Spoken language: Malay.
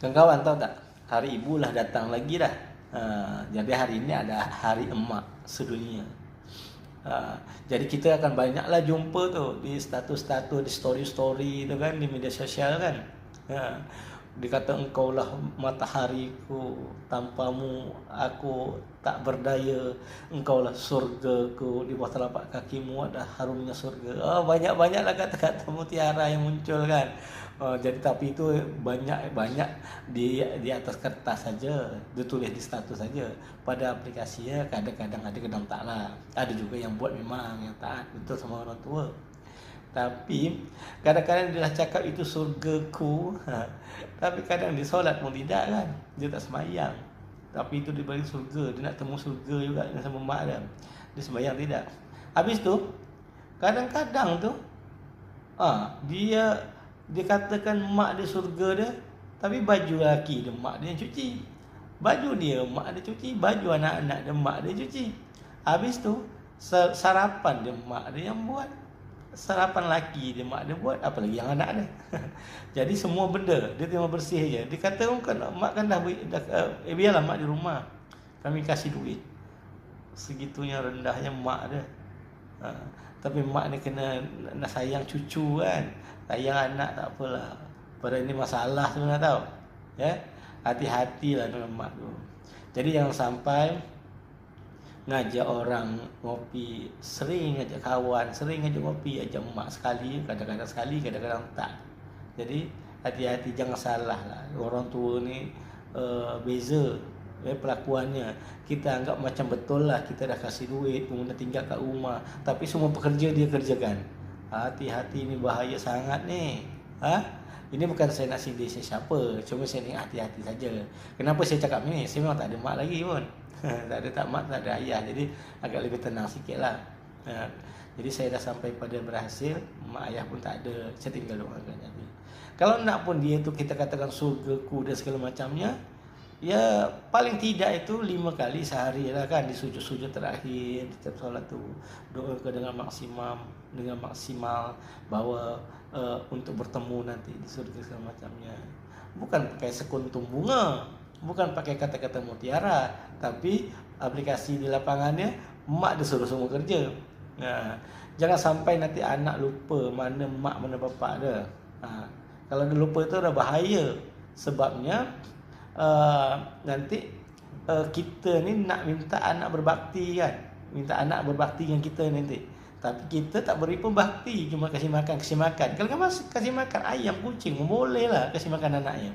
Kawan-kawan tahu tak? Hari Ibu lah datang lagi dah. Jadi hari ini ada Hari Emak sedunia. Jadi kita akan banyaklah jumpa tu di status-status, di story-story tu kan, di media sosial kan. Dikata engkau lah matahariku, tanpamu aku tak berdaya, engkau lah surgaku, di bawah telapak kakimu ada harumnya surga. Banyak-banyaklah kata-kata mutiara yang muncul kan. Jadi tapi itu banyak di atas kertas saja, ditulis di status saja. Pada aplikasinya kadang-kadang ada, kadang tak lah. Ada juga yang buat memang yang taat betul sama orang tua. Tapi kadang-kadang dia dah cakap itu surgaku, tapi kadang dia solat pun tidak kan. Dia tak semayang, tapi itu dia bagi surga. Dia nak temu surga juga dengan sama mak dia. Dia semayang tidak. Habis tu kadang-kadang tu dia katakan mak dia surga dia, tapi baju laki dia mak dia yang cuci. Baju dia mak dia cuci, baju anak-anak dia mak dia cuci. Habis tu sarapan dia mak dia yang buat, sarapan laki dia mak dia buat, apalagi yang anak dia. Jadi semua benda dia tengok bersih je. Dia kata kan mak kan dah biarlah mak di rumah, kami kasih duit. Segitunya rendahnya mak dia. Tapi mak ni kena nak sayang cucu kan, sayang anak tak apalah. Pada ini masalah sebenarnya tahu. Ya, hati-hatilah dengan mak tu. Jadi jangan sampai ngajak orang ngopi, sering ngajak kawan, sering ngajak ngopi, ajak mak sekali, kadang-kadang sekali, kadang-kadang tak. Jadi hati-hati, jangan salah lah. Orang tua ni beza pelakuannya. Kita anggap macam betul lah, kita dah kasih duit, kemudian tinggal kat rumah, tapi semua pekerja dia kerjakan. Hati-hati, ni bahaya sangat ni. Ini bukan saya nak sindir siapa, cuma saya ni hati-hati saja. Kenapa saya cakap ni? Saya memang tak ada mak lagi pun. Tak ada tak mak, tak ada ayah, jadi agak lebih tenang sikit lah. Jadi saya dah sampai pada berhasil, mak ayah pun tak ada, saya tinggal rumah kan. Jadi kalau nak pun dia tu kita katakan surgaku dan segala macamnya, ya paling tidak itu 5 kali sehari lah kan, di sujud-sujud terakhir di setiap solat tu doa dengan maksimal bahawa untuk bertemu nanti di surga segala macamnya. Bukan pakai sekuntum bunga, bukan pakai kata-kata mutiara, tapi aplikasi di lapangannya mak dia suruh semua kerja. Jangan sampai nanti anak lupa mana mak mana bapak dia. Kalau dia lupa itu dah bahaya. Sebabnya nanti kita ni nak minta anak berbakti kan, minta anak berbakti dengan kita nanti, tapi kita tak beri pun bakti, cuma kasih makan. Kalau kamu kasih makan ayam, kucing, boleh lah kasih makan anaknya.